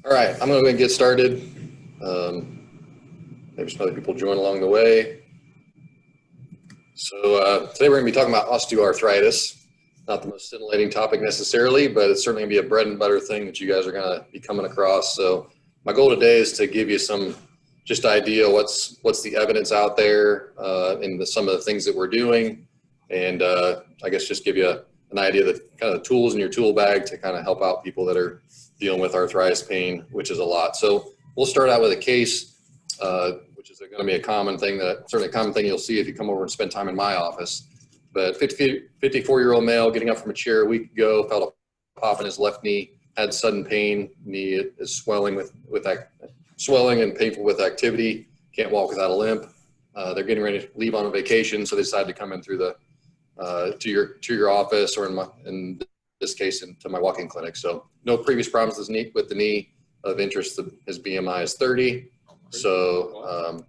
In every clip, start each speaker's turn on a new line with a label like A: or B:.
A: All right, I'm going to go ahead and get started. Maybe some other people join along the way. So today we're going to be talking about osteoarthritis. Not the most scintillating topic necessarily, but it's certainly going to be a bread and butter thing that you guys are going to be coming across. So my goal today is to give you some just idea what's the evidence out there and some of the things that we're doing, and I guess just give you an idea of the kind of the tools in your tool bag to kind of help out people that are dealing with arthritis pain, which is a lot. So we'll start out with a case, which is going to be a common thing certainly a common thing you'll see if you come over and spend time in my office. But 54-year-old male getting up from a chair a week ago, felt a pop in his left knee, had sudden pain, knee is swelling swelling and painful with activity, can't walk without a limp. They're getting ready to leave on a vacation, so they decided to come in through the to your office, or in this case into my walk-in clinic. So no previous problems with the knee. Of interest, his BMI is 30. So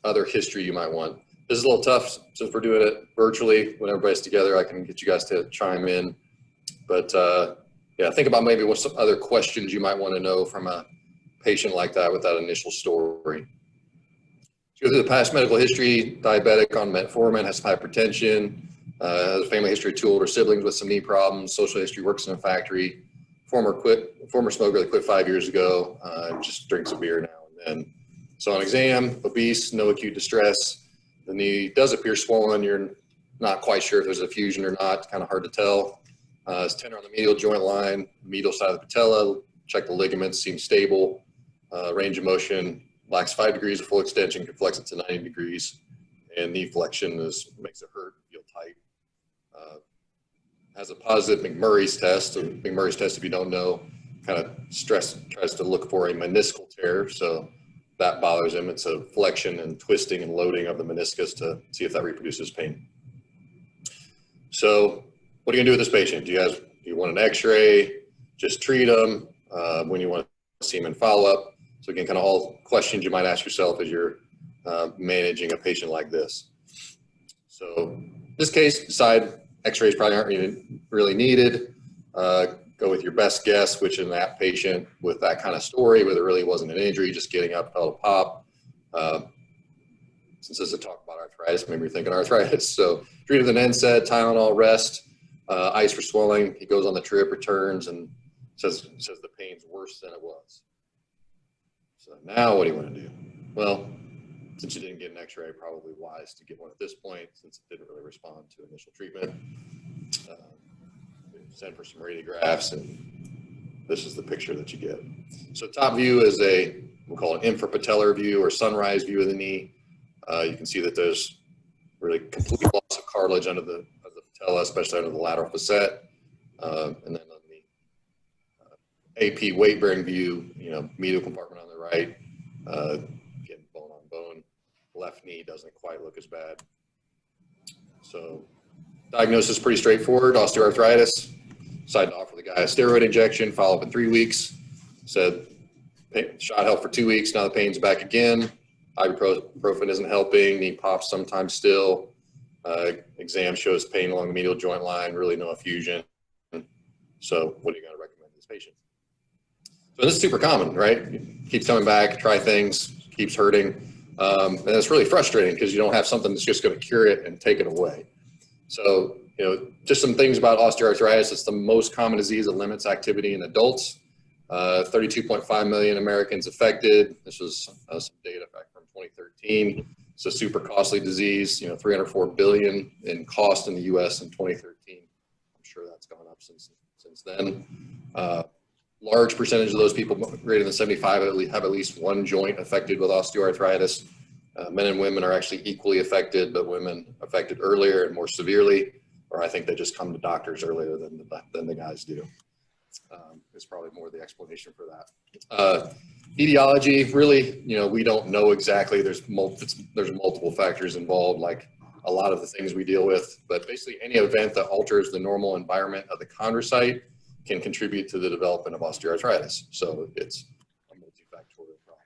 A: other history you might want. This is a little tough since we're doing it virtually. When everybody's together, I can get you guys to chime in. But yeah, think about maybe what some other questions you might want to know from a patient like that with that initial story. Go through the past medical history: diabetic on metformin, has hypertension, has a family history of 2 older siblings with some knee problems, social history, works in a factory, former smoker that quit 5 years ago, just drinks a beer now and then. So on exam, obese, no acute distress. The knee does appear swollen. You're not quite sure if there's a fusion or not. Kind of hard to tell. It's tender on the medial joint line, medial side of the patella. Check the ligaments, seem stable. Range of motion lacks 5 degrees of full extension, can flex it to 90 degrees, and knee flexion makes it hurt, feel tight. Has a positive McMurray's test. So McMurray's test, if you don't know, kind of tries to look for a meniscal tear. So that bothers him. It's a flexion and twisting and loading of the meniscus to see if that reproduces pain. So what are you gonna do with this patient? Do you want an x-ray, just treat them? When you want to see them in follow-up? So again, kind of all questions you might ask yourself as you're managing a patient like this. So in this case, decide x-rays probably aren't really needed. Go with your best guess, which in that patient with that kind of story where there really wasn't an injury, just getting up, felt a pop. Since this is a talk about arthritis, maybe you're thinking arthritis. So treat with an NSAID, Tylenol, rest, ice for swelling. He goes on the trip, returns, and says the pain's worse than it was. So now what do you want to do? Well, since you didn't get an x-ray, probably wise to get one at this point since it didn't really respond to initial treatment. Send for some radiographs, and this is the picture that you get. So top view is we'll call it infrapatellar view or sunrise view of the knee. You can see that there's really complete loss of cartilage under the patella, especially under the lateral facet. And then on the AP weight-bearing view, medial compartment on the right, getting bone on bone. Left knee doesn't quite look as bad. So diagnosis is pretty straightforward: osteoarthritis. Decided to offer the guy a steroid injection, follow up in 3 weeks. Said shot helped for 2 weeks, now the pain's back again. Ibuprofen isn't helping, knee pops sometimes still. Exam shows pain along the medial joint line, really no effusion. So what are you going to recommend to this patient? So this is super common, right? Keeps coming back, try things, keeps hurting. And it's really frustrating because you don't have something that's just going to cure it and take it away. So, just some things about osteoarthritis. It's the most common disease that limits activity in adults. 32.5 million Americans affected. This was some data back from 2013. It's a super costly disease, $304 billion in cost in the US in 2013. I'm sure that's gone up since then. Large percentage of those people greater than 75 have at least one joint affected with osteoarthritis. Men and women are actually equally affected, but women affected earlier and more severely, or I think they just come to doctors earlier than the guys do. Is probably more the explanation for that. Etiology, really, we don't know exactly. There's multiple factors involved, like a lot of the things we deal with, but basically any event that alters the normal environment of the chondrocyte can contribute to the development of osteoarthritis. So it's a multifactorial problem.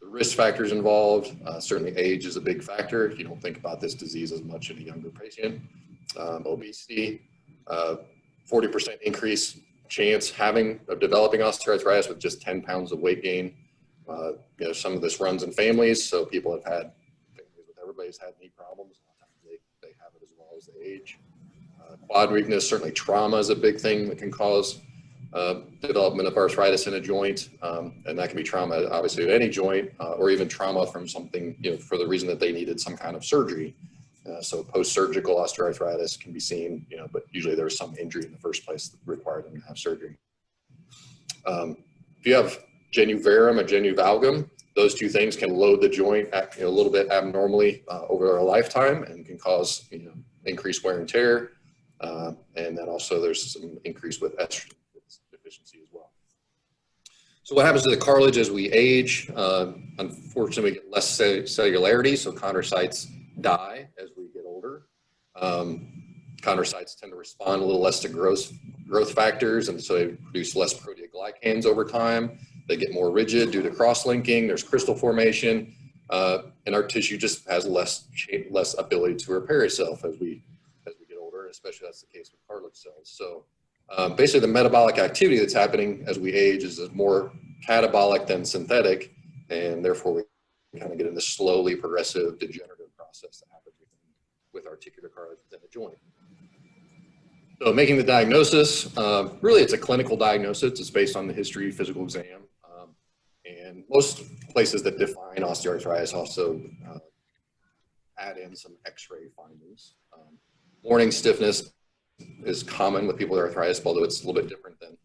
A: The risk factors involved, certainly age is a big factor. You don't think about this disease as much in a younger patient. Obesity, 40% increase chance of developing osteoarthritis with just 10 pounds of weight gain. You know, some of this runs in families, so people have had families with everybody's had knee problems. A lot of times they have it as well as they age. Quad weakness, certainly trauma is a big thing that can cause development of arthritis in a joint, and that can be trauma obviously at any joint, or even trauma from something, you know, for the reason that they needed some kind of surgery. So post-surgical osteoarthritis can be seen, you know, but usually there was some injury in the first place that required them to have surgery. If you have genu varum or genu valgum, those two things can load the joint a little bit abnormally over a lifetime and can cause, you know, increased wear and tear. And then also there's some increase with estrogen deficiency as well. So what happens to the cartilage as we age? Unfortunately, we get less cellularity, so chondrocytes die as we get older. Chondrocytes tend to respond a little less to growth factors, and so they produce less proteoglycans over time. They get more rigid due to cross-linking. There's crystal formation, and our tissue just has less ability to repair itself as we get older. Especially that's the case with cartilage cells. So basically, the metabolic activity that's happening as we age is more catabolic than synthetic, and therefore we kind of get in this slowly progressive degenerative process that happens with articular cartilage within the joint. So making the diagnosis, really it's a clinical diagnosis. It's based on the history, physical exam, and most places that define osteoarthritis also add in some x-ray findings. Morning stiffness is common with people with arthritis, although it's a little bit different than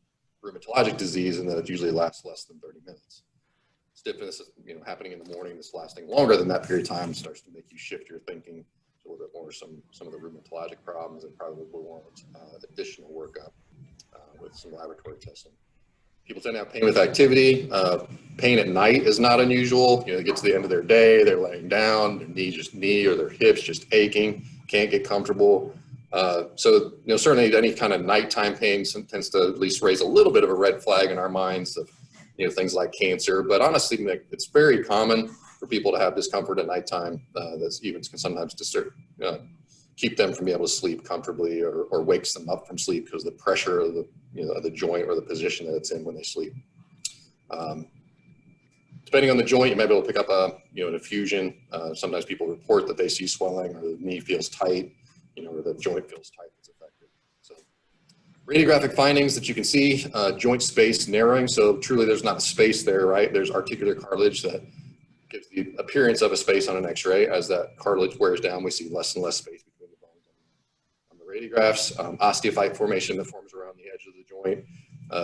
A: rheumatologic disease in that it usually lasts less than 30 minutes. Stiffness, you know, happening in the morning that's lasting longer than that period of time starts to make you shift your thinking a little bit more some of the rheumatologic problems and probably warrant additional workup with some laboratory testing. People tend to have pain with activity. Pain at night is not unusual. You know, they get to the end of their day, they're laying down, their knee or their hips just aching, can't get comfortable. So, you know, certainly any kind of nighttime pain tends to at least raise a little bit of a red flag in our minds of, you know, things like cancer. But honestly, it's very common for people to have discomfort at nighttime that's even can sometimes disturb, keep them from being able to sleep comfortably or wakes them up from sleep because of the pressure of the, you know, the joint or the position that it's in when they sleep. Depending on the joint, you might be able to pick up an effusion. Sometimes people report that they see swelling or the knee feels tight, you know, or the joint feels tight. It's affected. So radiographic findings that you can see, joint space narrowing. So truly there's not space there, right? There's articular cartilage that gives the appearance of a space on an x-ray. As that cartilage wears down, we see less and less space between the bones on the radiographs. Osteophyte formation that forms around the edge of the joint.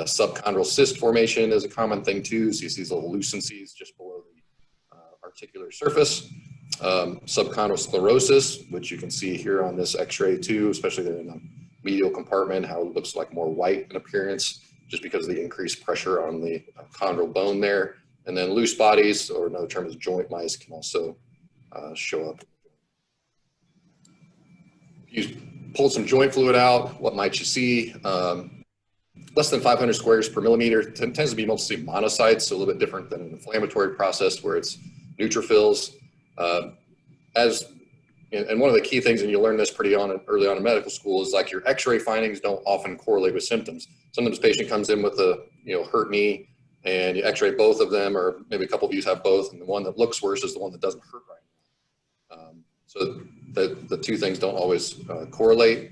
A: Subchondral cyst formation is a common thing too. So you see these little lucencies just below the articular surface. Subchondral sclerosis, which you can see here on this x-ray too, especially in the medial compartment, how it looks like more white in appearance just because of the increased pressure on the chondral bone there. And then loose bodies, or another term is joint mice, can also show up. If you pull some joint fluid out, what might you see? Less than 500 squares per millimeter. Tends to be mostly monocytes, so a little bit different than an inflammatory process where it's neutrophils. And one of the key things, and you'll learn this pretty early on in medical school, is like your x-ray findings don't often correlate with symptoms. Sometimes a patient comes in with a hurt knee, and you x-ray both of them, or maybe a couple of you have both, and the one that looks worse is the one that doesn't hurt right now. So the two things don't always correlate.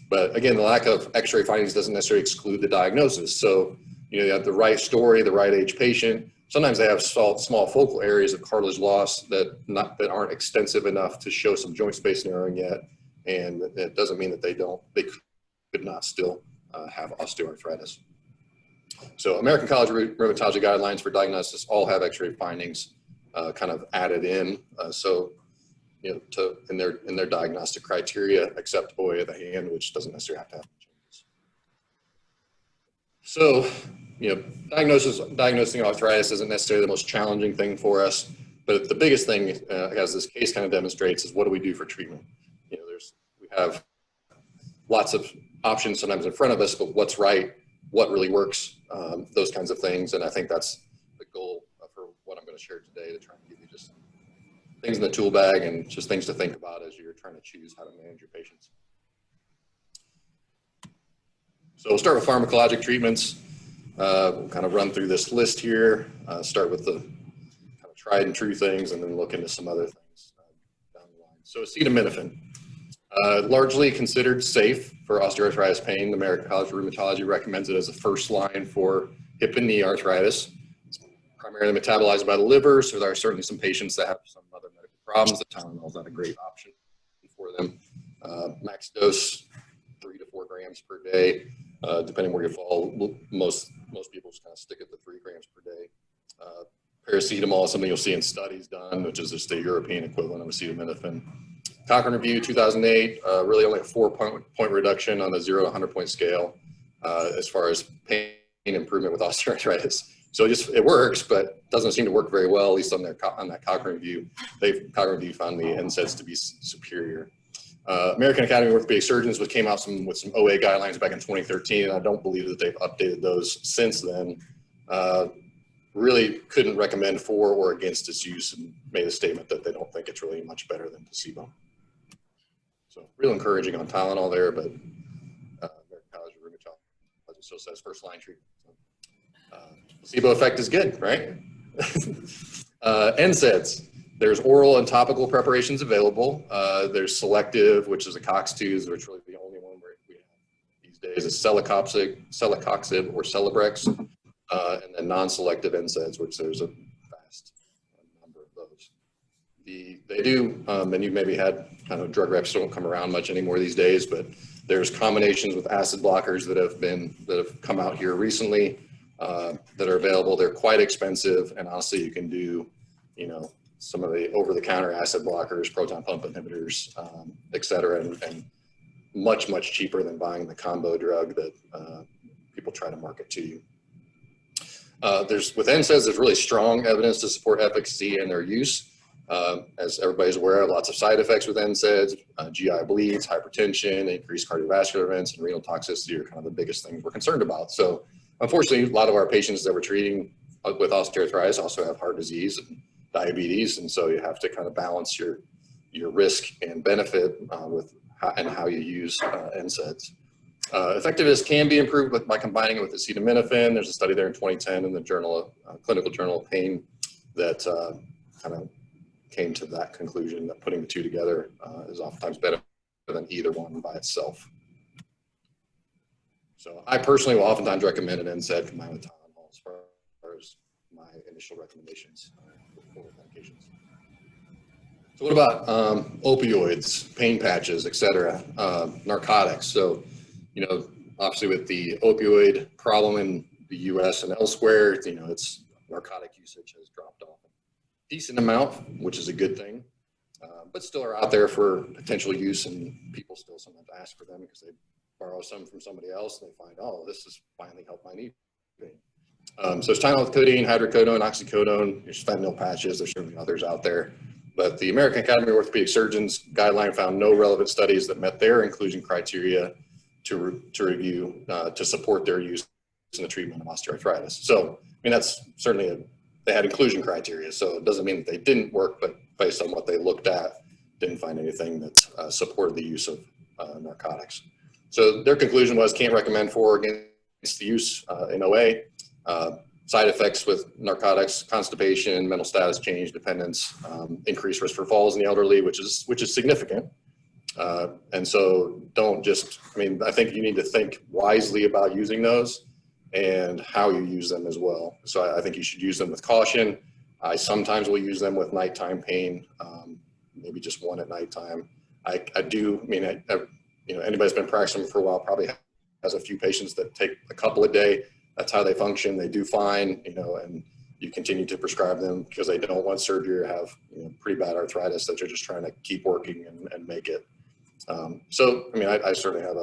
A: But again, the lack of x-ray findings doesn't necessarily exclude the diagnosis. So, you have the right story, the right age patient. Sometimes they have small focal areas of cartilage loss that aren't extensive enough to show some joint space narrowing yet. And it doesn't mean that they could not still have osteoarthritis. So American College of Rheumatology guidelines for diagnosis all have x-ray findings kind of added in. In their diagnostic criteria, except OA of the hand, which doesn't necessarily have to have changes. So, diagnosing arthritis isn't necessarily the most challenging thing for us, but the biggest thing, as this case kind of demonstrates, is what do we do for treatment? We have lots of options sometimes in front of us, but what's right, what really works, those kinds of things, and I think that's the goal for what I'm going to share today, to try and give you just things in the tool bag and just things to think about as you're trying to choose how to manage your patients. So we'll start with pharmacologic treatments. We'll kind of run through this list here, start with the kind of tried and true things, and then look into some other things down the line. So acetaminophen, largely considered safe for osteoarthritis pain. The American College of Rheumatology recommends it as a first line for hip and knee arthritis. It's primarily metabolized by the liver, so there are certainly some patients that have some other medical problems. The Tylenol is not a great option for them. Max dose, 3 to 4 grams per day. Depending where you fall, most people just kind of stick at the 3 grams per day. Paracetamol is something you'll see in studies done, which is just the European equivalent of acetaminophen. Cochrane review 2008, really only a 4-point reduction on the 0 to 100-point scale as far as pain improvement with osteoarthritis. So it works, but doesn't seem to work very well, at least on that Cochrane review. Cochrane review found the NSAIDs to be superior. American Academy of Orthopedic Surgeons came out with some OA guidelines back in 2013, and I don't believe that they've updated those since then. Really couldn't recommend for or against its use, and made a statement that they don't think it's really much better than placebo. So real encouraging on Tylenol there, but American College of Rheumatology still says first line treatment. Placebo effect is good, right? NSAIDs. There's oral and topical preparations available. There's selective, which is a COX-2, which is really the only one we have these days. Is celecoxib or Celebrex, and then non-selective NSAIDs, which there's a vast number of those. They do, and you maybe had kind of drug reps don't come around much anymore these days, but there's combinations with acid blockers that have come out here recently that are available. They're quite expensive, and honestly, you can do, some of the over-the-counter acid blockers, proton pump inhibitors, et cetera, and much, much cheaper than buying the combo drug that people try to market to you. With NSAIDs, there's really strong evidence to support efficacy in their use. As everybody's aware of, lots of side effects with NSAIDs, GI bleeds, hypertension, increased cardiovascular events, and renal toxicity are kind of the biggest things we're concerned about. So unfortunately, a lot of our patients that we're treating with osteoarthritis also have heart disease and diabetes, and so you have to kind of balance your risk and benefit with how you use NSAIDs. Effectiveness can be improved by combining it with acetaminophen. There's a study there in 2010 in the Clinical Journal of Pain that kind of came to that conclusion that putting the two together is oftentimes better than either one by itself. So I personally will oftentimes recommend an NSAID combined with Tylenol as far as my initial recommendations for medications. So what about opioids, pain patches, et cetera, narcotics? So, obviously with the opioid problem in the US and elsewhere, it's narcotic usage has dropped off a decent amount, which is a good thing, but still are out there for potential use, and people still sometimes ask for them because they borrow some from somebody else and they find, oh, this has finally helped my knee pain. So it's Tylenol with codeine, hydrocodone, oxycodone, there's fentanyl patches, there's certainly others out there. But the American Academy of Orthopedic Surgeons guideline found no relevant studies that met their inclusion criteria to review to support their use in the treatment of osteoarthritis. So, that's certainly they had inclusion criteria, so it doesn't mean that they didn't work, but based on what they looked at, didn't find anything that supported the use of narcotics. So their conclusion was can't recommend for or against the use in OA. Side effects with narcotics, constipation, mental status change, dependence, increased risk for falls in the elderly, which is significant. And so don't just, I think you need to think wisely about using those and how you use them as well. So I think you should use them with caution. I sometimes will use them with nighttime pain, maybe just one at nighttime. Anybody that's been practicing for a while probably has a few patients that take a couple a day. That's how they function. They do fine, and you continue to prescribe them because they don't want surgery or have pretty bad arthritis that you're just trying to keep working and make it. I certainly have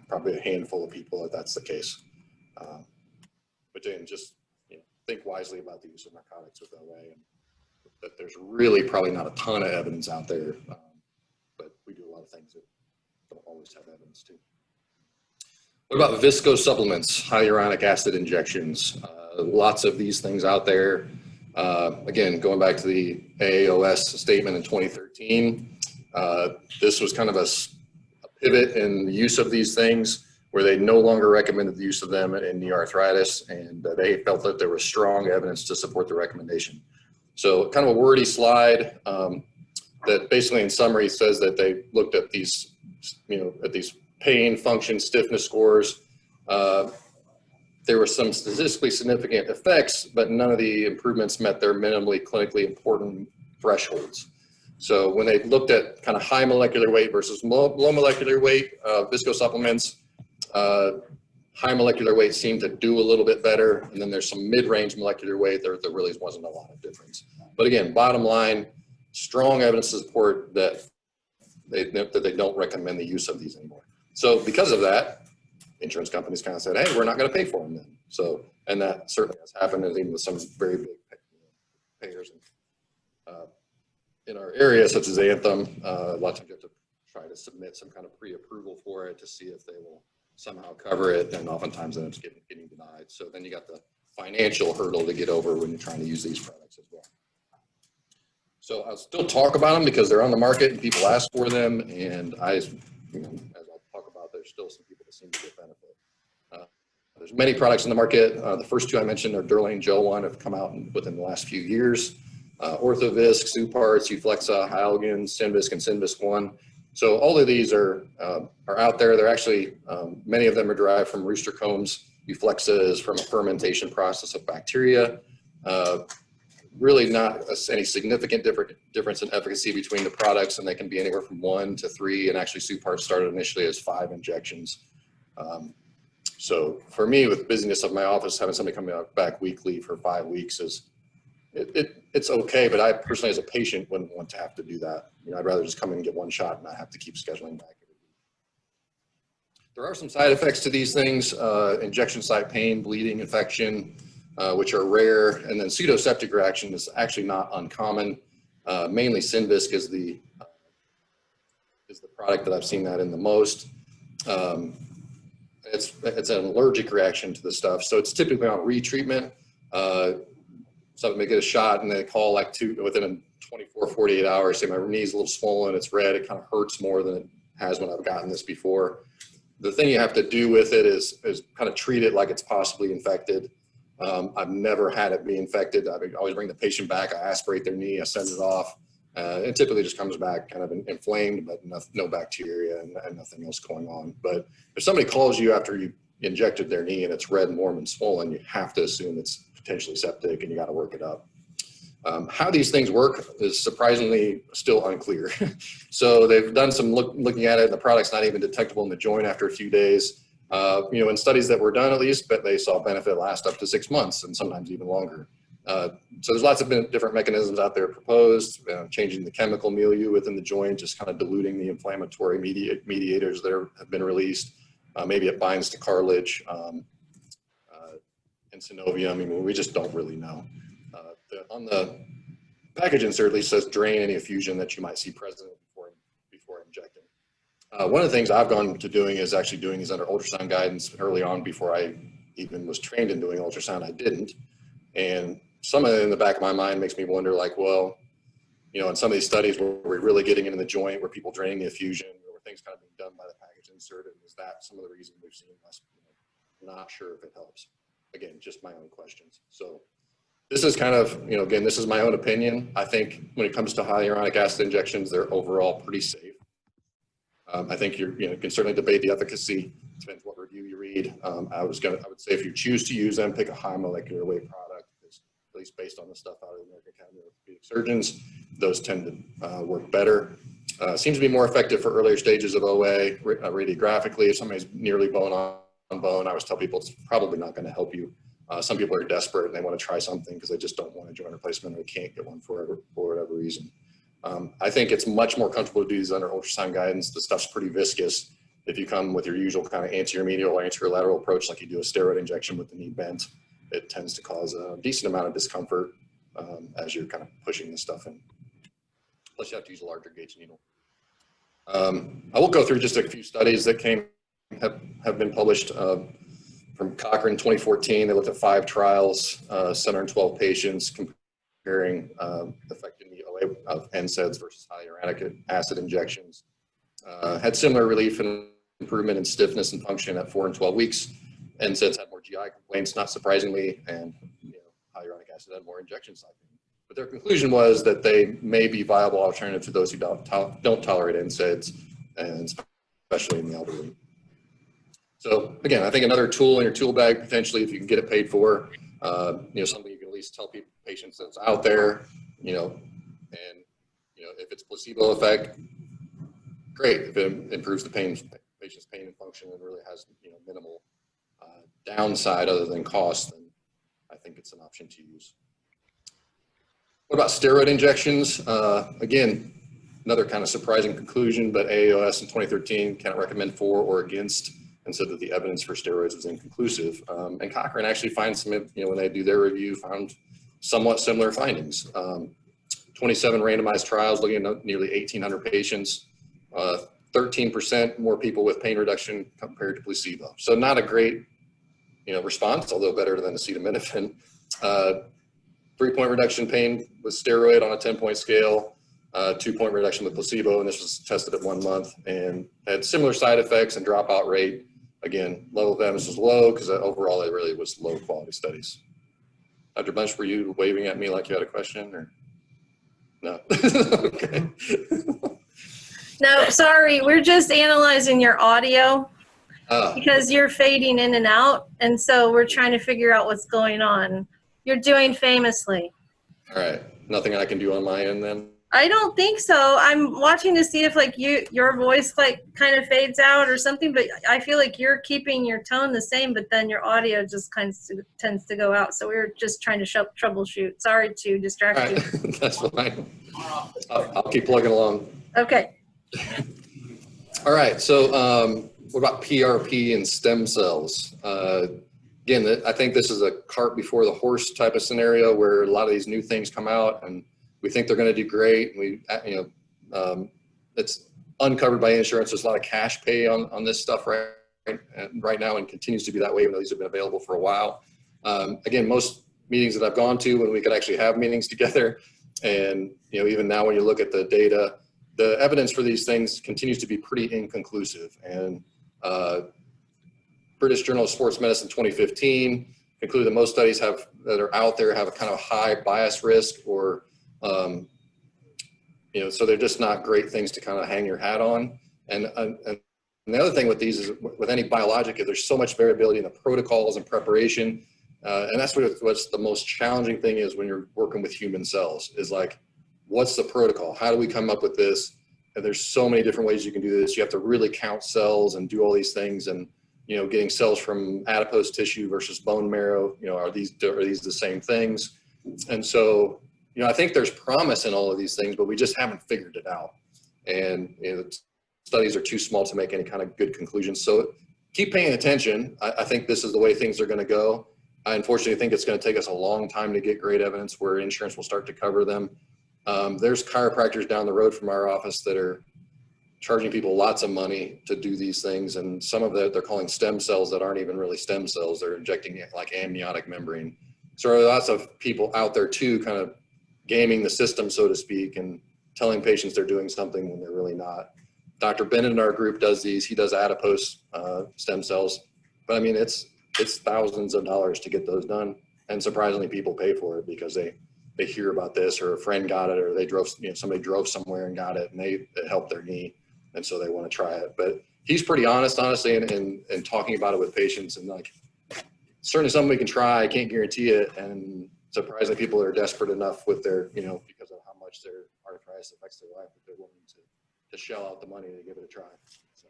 A: probably a handful of people that that's the case. But then just think wisely about the use of narcotics with OA, and that there's really probably not a ton of evidence out there, but we do a lot of things that don't always have evidence too. What about viscose supplements, hyaluronic acid injections? Lots of these things out there. Again, going back to the AAOS statement in 2013, this was kind of a pivot in the use of these things. where they no longer recommended the use of them in knee arthritis, and they felt that there was strong evidence to support the recommendation. So kind of a wordy slide that basically in summary says that they looked at these, at these pain, function, stiffness scores. There were some statistically significant effects, but none of the improvements met their minimally clinically important thresholds. So when they looked at kind of high molecular weight versus low molecular weight viscosupplements, high molecular weight seemed to do a little bit better, and then there's some mid-range molecular weight. There really wasn't a lot of difference. But again, bottom line, strong evidence to support that they don't recommend the use of these anymore. So because of that, insurance companies kind of said, hey, we're not going to pay for them then. So, and that certainly has happened, and even with some very big payers in our area, such as Anthem. A lot of times you have to try to submit some kind of pre-approval for it to see if they will somehow cover it, and oftentimes it ends up getting denied. So then you got the financial hurdle to get over when you're trying to use these products as well. So I'll still talk about them because they're on the market and people ask for them, and as I'll talk about, there's still some people that seem to get benefit. There's many products in the market. The first two I mentioned are Durlane Gel 1 have come out within the last few years. Orthovisc, Suparts, Uflexa, Hyalgan, Synvisc, and Synvisc 1. So all of these are out there. They're actually, many of them are derived from rooster combs. Uflexa is from a fermentation process of bacteria. Really not any significant difference in efficacy between the products, and they can be anywhere from 1 to 3, and actually Suparts started initially as 5 injections. So for me, with busyness of my office, having somebody come back weekly for 5 weeks it's okay, but I personally as a patient wouldn't want to have to do that. I'd rather just come in and get one shot and not have to keep scheduling back every week. There are some side effects to these things, injection site pain, bleeding, infection, which are rare, and then pseudoseptic reaction is actually not uncommon. Mainly Synvisc is the product that I've seen that in the most. It's an allergic reaction to the stuff, so it's typically on retreatment. Somebody may get a shot and they call like within 24, 48 hours, say my knee's a little swollen, it's red, it kind of hurts more than it has when I've gotten this before. The thing you have to do with it is kind of treat it like it's possibly infected. I've never had it be infected. I always bring the patient back, I aspirate their knee, I send it off. It typically just comes back kind of inflamed, but no bacteria and nothing else going on. But if somebody calls you after you injected their knee and it's red, warm, and swollen, you have to assume it's potentially septic and you got to work it up. How these things work is surprisingly still unclear. So they've done some looking at it, and the product's not even detectable in the joint after a few days. In studies that were done at least, but they saw benefit last up to 6 months and sometimes even longer. So there's lots of different mechanisms out there proposed, changing the chemical milieu within the joint, just kind of diluting the inflammatory mediators that have been released. Maybe it binds to cartilage and synovium. We just don't really know. On the package insert at least says drain any effusion that you might see present before injecting. One of the things I've gone to doing is actually doing these under ultrasound guidance. Early on, before I even was trained in doing ultrasound, I didn't. And some of it in the back of my mind makes me wonder, like, well, in some of these studies where we're really getting into the joint, where people draining the effusion, or things kind of being done by the package insert, and is that some of the reason we've seen less? Not sure if it helps. Again, just my own questions. So this is kind of, again, this is my own opinion. I think when it comes to hyaluronic acid injections, they're overall pretty safe. I think you can certainly debate the efficacy. Depends what review you read. I would say if you choose to use them, pick a high molecular weight product. At least based on the stuff out of the American Academy of Orthopedic Surgeons, those tend to work better. Seems to be more effective for earlier stages of OA. Radiographically, if somebody's nearly bone on bone, I always tell people it's probably not going to help you. Some people are desperate and they want to try something because they just don't want a joint replacement or can't get one for whatever reason. I think it's much more comfortable to do these under ultrasound guidance. The stuff's pretty viscous. If you come with your usual kind of anterior medial or anterior lateral approach, like you do a steroid injection with the knee bent, it tends to cause a decent amount of discomfort as you're kind of pushing this stuff in. Plus you have to use a larger gauge needle. I will go through just a few studies that have been published from Cochrane 2014. They looked at 5 trials, 712 patients, comparing effective knee OA of NSAIDs versus hyaluronic acid injections. Had similar relief in improvement in stiffness and function at 4 and 12 weeks. NSAIDs had more GI complaints, not surprisingly, and hyaluronic acid had more injection site pain. But their conclusion was that they may be viable alternative to those who don't tolerate NSAIDs, and especially in the elderly. So again, I think another tool in your tool bag, potentially, if you can get it paid for, something you can at least tell patients that's out there, and if it's placebo effect, great. If it improves the patient's pain and function and really has minimal downside other than cost, then I think it's an option to use. What about steroid injections? Again, another kind of surprising conclusion, but AAOS in 2013 cannot recommend for or against, and said that the evidence for steroids was inconclusive. And Cochrane actually finds some, when they do their review, found somewhat similar findings. 27 randomized trials looking at nearly 1,800 patients, 13% more people with pain reduction compared to placebo. So not a great, response, although better than acetaminophen. 3-point reduction pain with steroid on a 10-point scale, 2-point reduction with placebo, and this was tested at 1 month, and had similar side effects and dropout rate. Again, level of evidence was low because overall it really was low quality studies. Dr. Bunch, were you waving at me like you had a question, or no? Okay.
B: No, sorry, we're just analyzing your audio because you're fading in and out, and so we're trying to figure out what's going on. You're doing famously.
A: All right, nothing I can do on my end then?
B: I don't think so. I'm watching to see if your voice kind of fades out or something, but I feel like you're keeping your tone the same, but then your audio just tends to go out. So we're just trying to troubleshoot. Sorry to distract you.
A: That's fine. I'll keep plugging along.
B: Okay.
A: All right, so what about PRP and stem cells? Again, I think this is a cart before the horse type of scenario where a lot of these new things come out and we think they're going to do great. It's uncovered by insurance. There's a lot of cash pay on this stuff right now, and continues to be that way, even though these have been available for a while. Again, most meetings that I've gone to when we could actually have meetings together, and even now when you look at the data, the evidence for these things continues to be pretty inconclusive. And British Journal of Sports Medicine 2015 concluded that most studies that are out there have a kind of high bias risk, or so they're just not great things to kind of hang your hat on. And the other thing with these is, with any biologic, there's so much variability in the protocols and preparation, and that's what's the most challenging thing is when you're working with human cells, is like, what's the protocol? How do we come up with this? And there's so many different ways you can do this. You have to really count cells and do all these things, and getting cells from adipose tissue versus bone marrow, are these the same things? And so, I think there's promise in all of these things, but we just haven't figured it out. And studies are too small to make any kind of good conclusions. So keep paying attention. I think this is the way things are going to go. I unfortunately think it's going to take us a long time to get great evidence where insurance will start to cover them. There's chiropractors down the road from our office that are charging people lots of money to do these things, and some of that they're calling stem cells that aren't even really stem cells. They're injecting like amniotic membrane. So there are lots of people out there too, kind of gaming the system, so to speak, and telling patients they're doing something when they're really not. Dr. Bennett in our group does these. He does adipose stem cells, but I mean, it's thousands of dollars to get those done, and surprisingly people pay for it because they hear about this, or a friend got it, or they drove, somebody drove somewhere and got it, and it helped their knee, and so they want to try it. But he's pretty honest, honestly, in talking about it with patients, and like, certainly something we can try. I can't guarantee it, and surprisingly people are desperate enough with their, because of how much their arthritis affects their life, that they're willing to shell out the money to give it a try. So.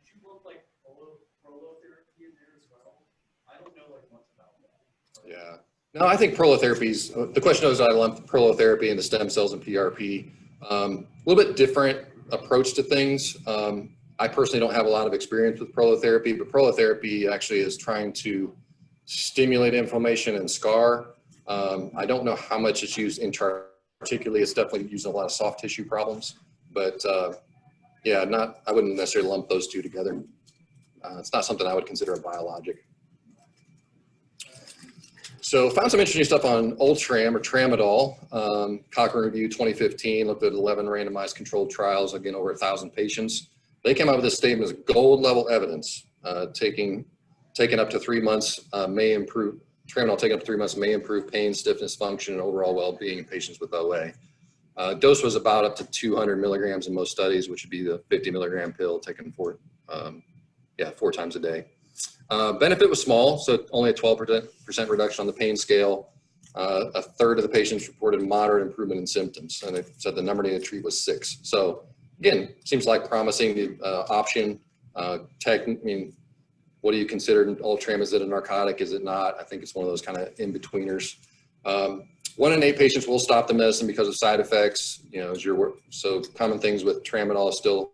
C: Did you want like prolotherapy in there as well? I don't know much about that.
A: Yeah. No, I think prolotherapy's, the question is, I lump prolotherapy into stem cells and PRP. A little bit different approach to things. I personally don't have a lot of experience with prolotherapy, but prolotherapy actually is trying to stimulate inflammation and scar. I don't know how much it's used intra-articularly. It's definitely used in a lot of soft tissue problems, but yeah, I wouldn't necessarily lump those two together. It's not something I would consider a biologic. So found some interesting stuff on Ultram or Tramadol. Cochrane Review 2015 looked at 11 randomized controlled trials, again, over 1,000 patients. they came out with this statement as gold level evidence. Taken up to 3 months may improve, Tramadol taken up to 3 months may improve pain, stiffness, function, and overall well-being in patients with OA. Dose was about up to 200 milligrams in most studies, which would be the 50 milligram pill taken 4 times a day. Benefit was small, so only a 12% reduction on the pain scale. A third of the patients reported moderate improvement in symptoms, and they said the number needed to treat was 6. So again, seems like promising option. What do you consider Ultram? Is it a narcotic? Is it not? I think it's one of those kind of in-betweeners. 1 in 8 patients will stop the medicine because of side effects. So common things with Tramadol is still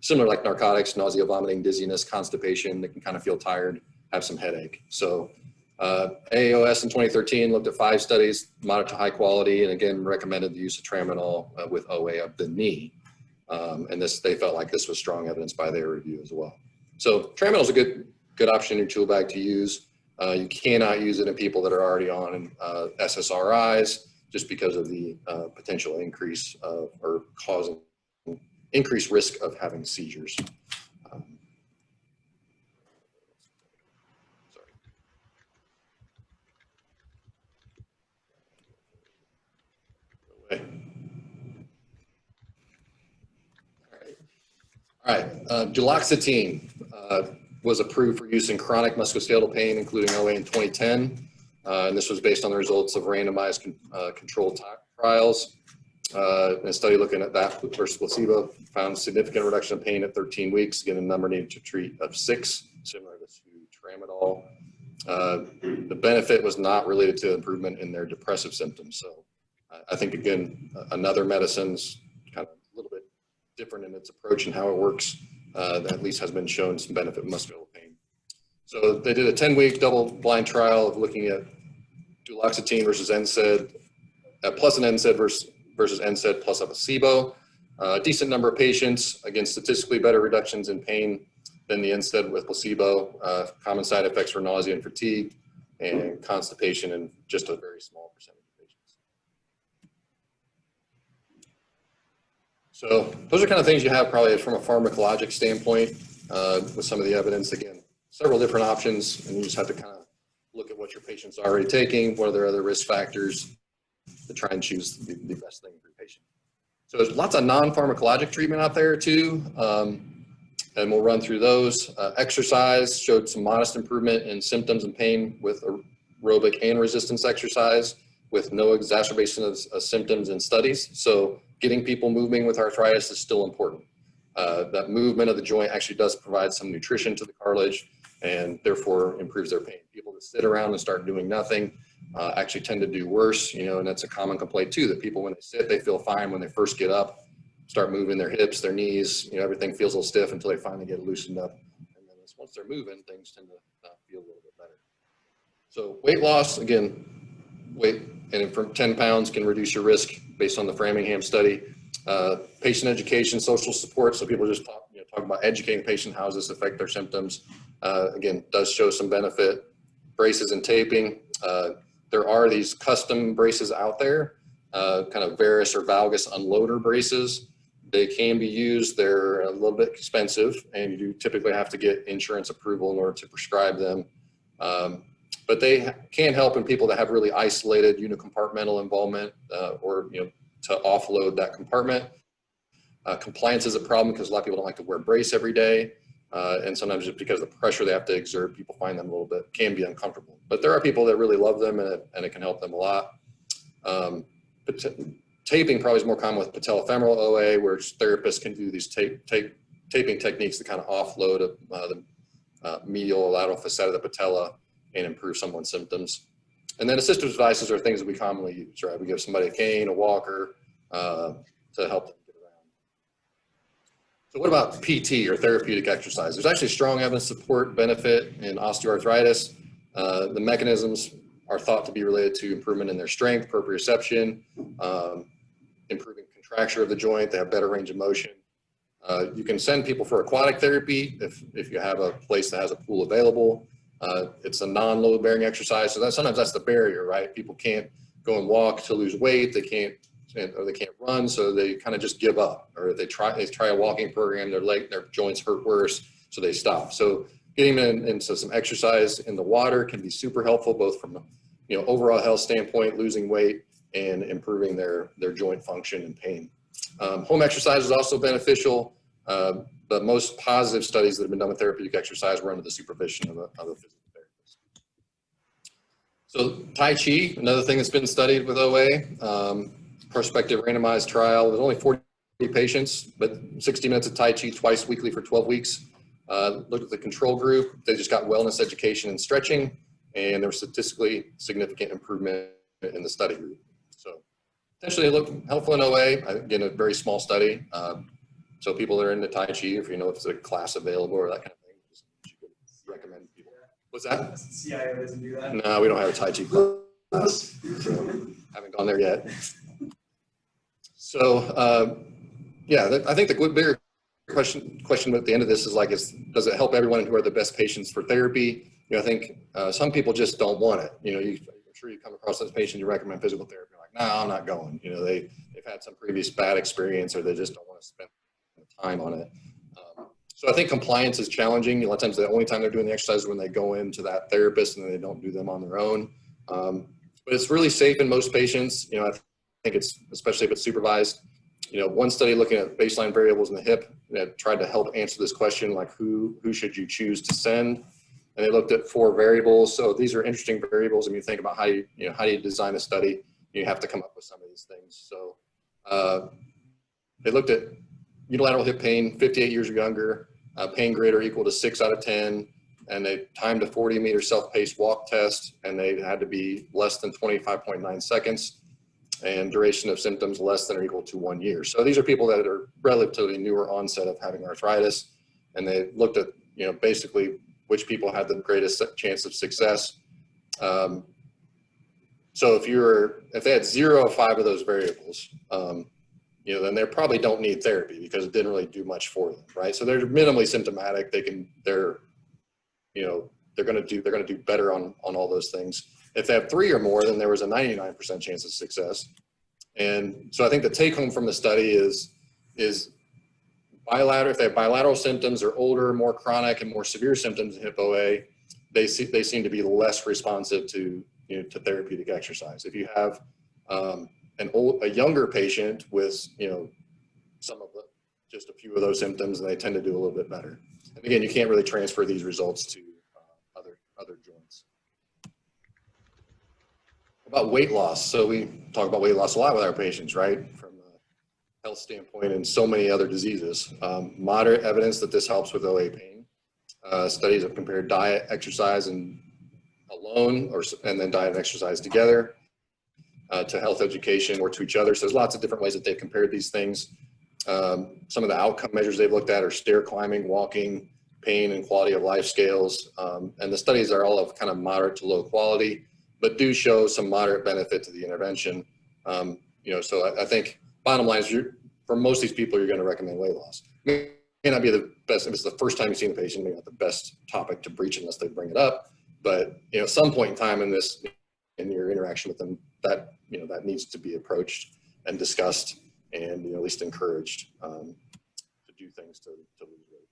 A: similar like narcotics: nausea, vomiting, dizziness, constipation. They can kind of feel tired, have some headache. So AAOS in 2013 looked at 5 studies, moderate to high quality, and again recommended the use of Tramadol with OA of the knee. And they felt like this was strong evidence by their review as well. So Tramadol is a good option in your tool bag to use. You cannot use it in people that are already on SSRIs just because of the potential increase or causing increased risk of having seizures. All right, Duloxetine was approved for use in chronic musculoskeletal pain, including OA in 2010. And this was based on the results of randomized controlled trials. A study looking at that versus placebo found significant reduction of pain at 13 weeks, again, a number needed to treat of 6, similar to Tramadol. The benefit was not related to improvement in their depressive symptoms. So I think, again, another medicine's kind of a little bit different in its approach and how it works, that at least has been shown some benefit in musculoskeletal pain. So they did a 10-week double-blind trial of looking at Duloxetine versus NSAID, plus an NSAID versus NSAID plus a placebo. A decent number of patients, again, statistically better reductions in pain than the NSAID with placebo. Common side effects were nausea and fatigue, and constipation in just a very small percentage of patients. So those are kind of things you have probably from a pharmacologic standpoint with some of the evidence. Again, several different options, and you just have to kind of look at what your patient's already taking, what are their other risk factors, to try and choose the best thing for your patient. So there's lots of non-pharmacologic treatment out there too, and we'll run through those. Exercise showed some modest improvement in symptoms and pain with aerobic and resistance exercise, with no exacerbation of symptoms in studies. So getting people moving with arthritis is still important. That movement of the joint actually does provide some nutrition to the cartilage and therefore improves their pain. People that sit around and start doing nothing actually tend to do worse, and that's a common complaint too, that people, when they sit, they feel fine. When they first get up, start moving their hips, their knees, everything feels a little stiff until they finally get loosened up. And then once they're moving, things tend to feel a little bit better. So weight loss, again, weight and from 10 pounds can reduce your risk based on the Framingham study. Patient education, social support, so people just talk about educating patients, how does this affect their symptoms. Again, does show some benefit. Braces and taping. There are these custom braces out there, kind of varus or valgus unloader braces. They can be used. They're a little bit expensive, and you do typically have to get insurance approval in order to prescribe them. But they can help in people that have really isolated unicompartmental involvement or to offload that compartment. Compliance is a problem because a lot of people don't like to wear a brace every day. And sometimes just because of the pressure they have to exert, people find them a little bit, can be uncomfortable. But there are people that really love them, and it can help them a lot. Taping probably is more common with patellofemoral OA, where therapists can do these taping techniques to kind of offload the medial lateral facet of the patella and improve someone's symptoms. And then assistive devices are things that we commonly use, right? We give somebody a cane, a walker, to help them get around. So what about PT, or therapeutic exercise? There's actually strong evidence to support benefit in osteoarthritis. The mechanisms are thought to be related to improvement in their strength, proprioception, improving contracture of the joint. They have better range of motion. You can send people for aquatic therapy if you have a place that has a pool available. It's a non-load bearing exercise, so sometimes that's the barrier, right? People can't go and walk to lose weight. They can't or they can't run, so they kind of just give up, or they try a walking program, their joints hurt worse, so they stop. So getting them into some exercise in the water can be super helpful, both from overall health standpoint, losing weight, and improving their joint function and pain. Home exercise is also beneficial. The most positive studies that have been done with therapeutic exercise were under the supervision of a physical therapist. So Tai Chi, another thing that's been studied with OA, prospective randomized trial. There's only 40 patients, but 60 minutes of Tai Chi twice weekly for 12 weeks. Looked at the control group. They just got wellness education and stretching, and there was statistically significant improvement in the study group. So potentially it looked helpful in OA. Again, a very small study. So people that are into Tai Chi, if if it's a class available or that kind of thing, you could recommend people. What's that?
C: CIO doesn't do that.
A: No, we don't have a Tai Chi class. So haven't gone there yet. So yeah, I think the bigger question at the end of this is does it help everyone who are the best patients for therapy? I think some people just don't want it. I'm sure you come across those patients, you recommend physical therapy, like, no, I'm not going. They've had some previous bad experience, or they just don't want to spend time on it. So I think compliance is challenging. A lot of times the only time they're doing the exercise is when they go into that therapist, and they don't do them on their own. But it's really safe in most patients. I think it's, especially if it's supervised. One study looking at baseline variables in the hip tried to help answer this question, like who should you choose to send? And they looked at 4 variables. So these are interesting variables. When you think about how you design a study, you have to come up with some of these things. So they looked at unilateral hip pain, 58 years or younger, pain greater or equal to 6 out of 10, and they timed a 40-meter self-paced walk test, and they had to be less than 25.9 seconds, and duration of symptoms less than or equal to 1 year. So these are people that are relatively newer onset of having arthritis, and they looked at basically which people had the greatest chance of success. So if they had 0 of 5 of those variables, then they probably don't need therapy because it didn't really do much for them, right? So they're minimally symptomatic. They're going to do better on all those things. If they have 3 or more, then there was a 99% chance of success. And so I think the take home from the study is bilateral. If they have bilateral symptoms, or older, more chronic, and more severe symptoms in hip OA, they seem to be less responsive to therapeutic exercise. If you have a younger patient with just a few of those symptoms, and they tend to do a little bit better. And again, you can't really transfer these results to other joints. About weight loss. So we talk about weight loss a lot with our patients, right? From a health standpoint and so many other diseases. Moderate evidence that this helps with OA pain. Studies have compared diet, exercise, and alone, and then diet and exercise together, to health education or to each other. So there's lots of different ways that they've compared these things. Some of the outcome measures they've looked at are stair climbing, walking, pain, and quality of life scales. And the studies are all of kind of moderate to low quality, but do show some moderate benefit to the intervention. So I think bottom line is, for most of these people, you're going to recommend weight loss. It may not be the best, if it's the first time you've seen a patient, maybe not the best topic to breach unless they bring it up. But at some point in time in your interaction with them, that needs to be approached and discussed, and at least encouraged to do things to lose weight.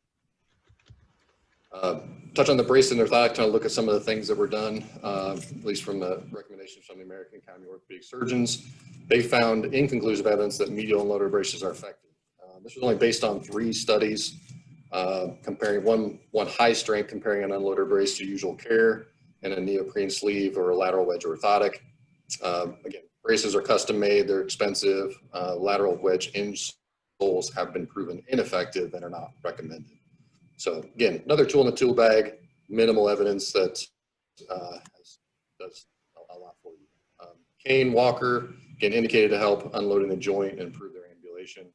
A: Touch on the brace and orthotic, kind of look at some of the things that were done, at least from the recommendations from the American Academy of Orthopedic Surgeons. They found inconclusive evidence that medial and lower braces are effective. This was only based on 3 studies, comparing one high strength, comparing an unloader brace to usual care, and a neoprene sleeve or a lateral wedge orthotic. Again, braces are custom made, they're expensive. Lateral wedge insoles have been proven ineffective and are not recommended. So again, another tool in the tool bag, minimal evidence that does a lot for you. Cane, walker, again, indicated to help unloading the joint and improve their ambulation.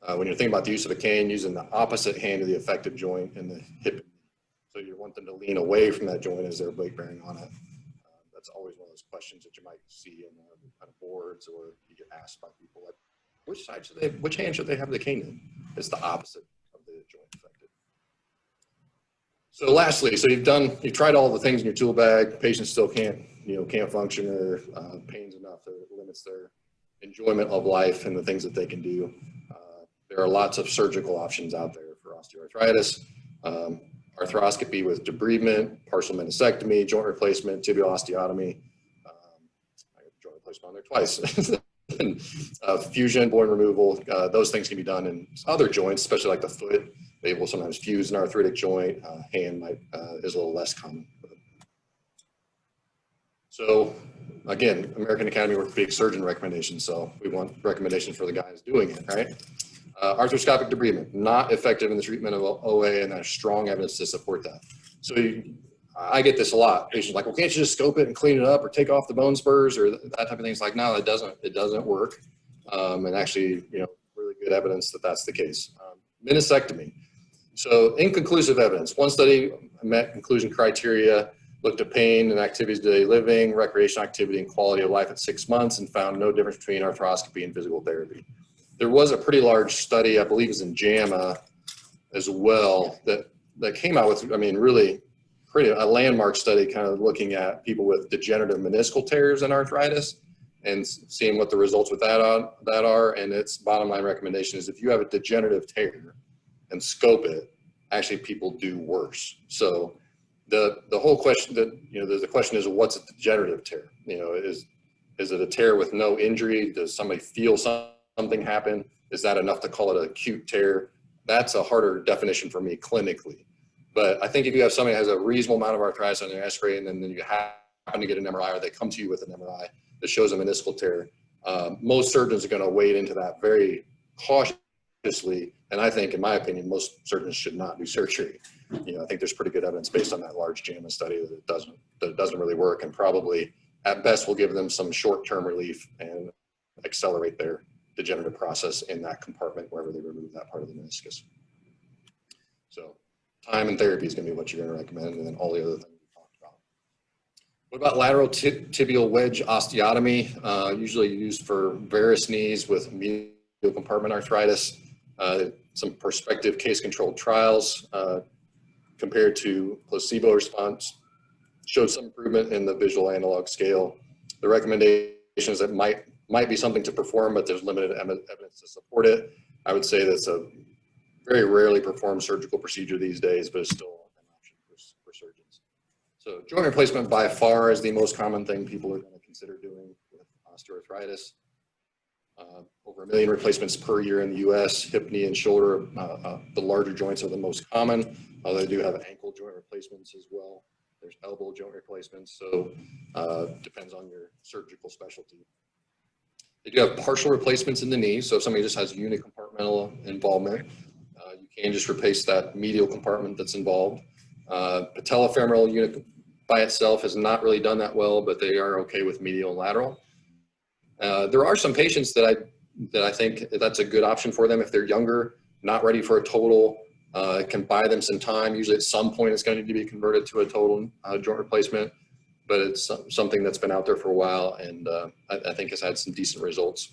A: When you're thinking about the use of a cane, using the opposite hand of the affected joint in the hip. So you want them to lean away from that joint as they're weight bearing on it. That's always one of those questions that you might see in kind of boards, or you get asked by people, like, which hand should they have the cane in? It's the opposite of the joint affected. So lastly, so you've tried all the things in your tool bag, patients still can't function, or pain's enough that it limits enjoyment of life and the things that they can do. There are lots of surgical options out there for osteoarthritis. Arthroscopy with debridement, partial meniscectomy, joint replacement, tibial osteotomy. I got joint replacement on there twice. And, fusion, bone removal, those things can be done in other joints, especially like the foot. They will sometimes fuse an arthritic joint. Hand is a little less common. So again, American Academy of Orthopedic Surgeon recommendations. So we want recommendations for the guys doing it, right? Arthroscopic debridement, not effective in the treatment of OA, and there's strong evidence to support that. So I get this a lot. Patients are like, well, can't you just scope it and clean it up or take off the bone spurs or that type of thing? It's like, no, it doesn't work. And actually, really good evidence that that's the case. Meniscectomy. So inconclusive evidence. One study met inclusion criteria, looked at pain and activities of daily living, recreational activity, and quality of life at 6 months, and found no difference between arthroscopy and physical therapy. There was a pretty large study, I believe it was in JAMA as well, that came out with, really a landmark study kind of looking at people with degenerative meniscal tears and arthritis and seeing what the results with that are. And its bottom line recommendation is if you have a degenerative tear and scope it, actually people do worse. So the whole question the question is, what's a degenerative tear? Is it a tear with no injury? Does somebody feel something happen? Is that enough to call it an acute tear? That's a harder definition for me clinically. But I think if you have somebody that has a reasonable amount of arthritis on their x-ray and then you happen to get an MRI or they come to you with an MRI that shows a meniscal tear, most surgeons are going to wade into that very cautiously. And I think, in my opinion, most surgeons should not do surgery. I think there's pretty good evidence based on that large JAMA study that it doesn't really work, and probably at best will give them some short-term relief and accelerate their degenerative process in that compartment wherever they remove that part of the meniscus. So time and therapy is going to be what you're going to recommend, and then all the other things we talked about. What about lateral tibial wedge osteotomy? Usually used for varus knees with medial compartment arthritis. Some prospective case-controlled trials compared to placebo response showed some improvement in the visual analog scale. The recommendation is that might be something to perform, but there's limited evidence to support it. I would say that's a very rarely performed surgical procedure these days, but it's still an option for surgeons. So joint replacement by far is the most common thing people are going to consider doing with osteoarthritis. Over 1 million replacements per year in the US. Hip, knee, and shoulder, the larger joints are the most common, although they do have ankle joint replacements as well. There's elbow joint replacements, so depends on your surgical specialty. They do have partial replacements in the knee, so if somebody just has unicompartmental involvement, you can just replace that medial compartment that's involved. Patellofemoral unit by itself has not really done that well, but they are okay with medial and lateral. There are some patients that I think that's a good option for them if they're younger, not ready for a total. It can buy them some time. Usually at some point it's going to need to be converted to a total joint replacement, but it's something that's been out there for a while, and I think has had some decent results.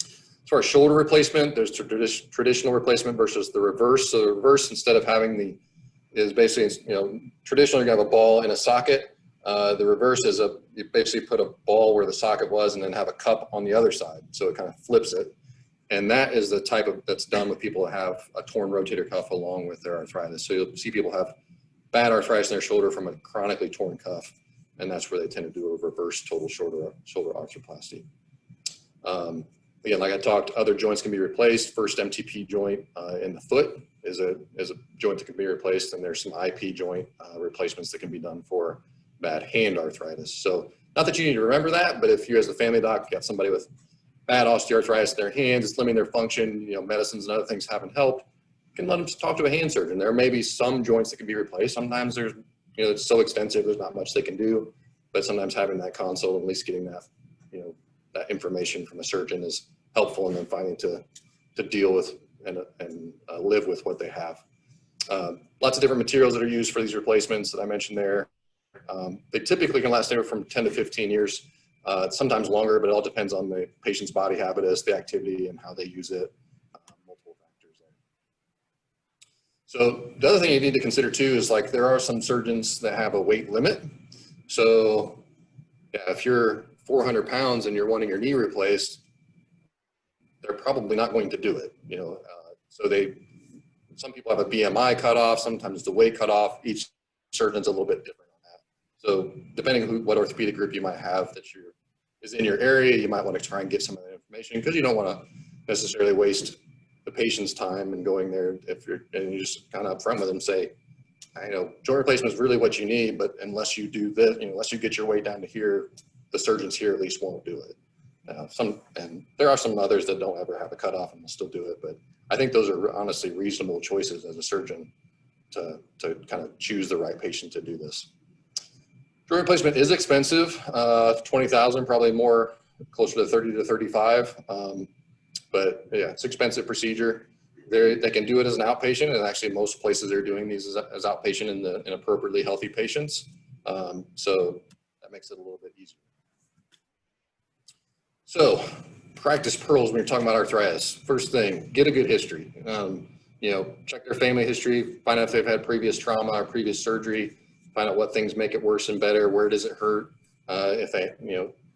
A: As far as shoulder replacement, there's traditional replacement versus the reverse. So the reverse, instead of having is basically, traditionally you have a ball in a socket. The reverse is you basically put a ball where the socket was and then have a cup on the other side. So it kind of flips it. And that is the type that's done with people that have a torn rotator cuff along with their arthritis. So you'll see people have bad arthritis in their shoulder from a chronically torn cuff. And that's where they tend to do a reverse total shoulder arthroplasty. Again, like I talked, other joints can be replaced. First MTP joint in the foot is a joint that can be replaced, and there's some IP joint replacements that can be done for bad hand arthritis. So not that you need to remember that, but if you as the family doc got somebody with bad osteoarthritis in their hands, it's limiting their function, medicines and other things haven't helped, you can let them talk to a hand surgeon. There may be some joints that can be replaced. Sometimes there's, it's so extensive, there's not much they can do, but sometimes having that consult, at least getting that, that information from a surgeon is helpful, and then finding to deal with and live with what they have. Lots of different materials that are used for these replacements that I mentioned there. They typically can last anywhere from 10 to 15 years, sometimes longer, but it all depends on the patient's body habitus, the activity, and how they use it. Multiple factors there. So the other thing you need to consider too is there are some surgeons that have a weight limit. So yeah, if you're 400 pounds and you're wanting your knee replaced, they're probably not going to do it. Some people have a BMI cutoff, sometimes the weight cutoff. Each surgeon's a little bit different on that. So depending on what orthopedic group you might have that is in your area, you might want to try and get some of that information, because you don't want to necessarily waste the patient's time and going there and you just kind of upfront with them, say, I know joint replacement is really what you need, but unless you do this, unless you get your weight down to here, the surgeons here at least won't do it. And there are some others that don't ever have a cutoff and will still do it, but I think those are honestly reasonable choices as a surgeon to kind of choose the right patient to do this. Joint replacement is expensive, 20,000, probably more, closer to 30 to 35. But yeah, it's an expensive procedure. They can do it as an outpatient, and actually most places are doing these as outpatient in appropriately healthy patients. So that makes it a little bit easier. So practice pearls when you're talking about arthritis. First thing, get a good history. Check their family history, find out if they've had previous trauma or previous surgery, find out what things make it worse and better, where does it hurt, if they,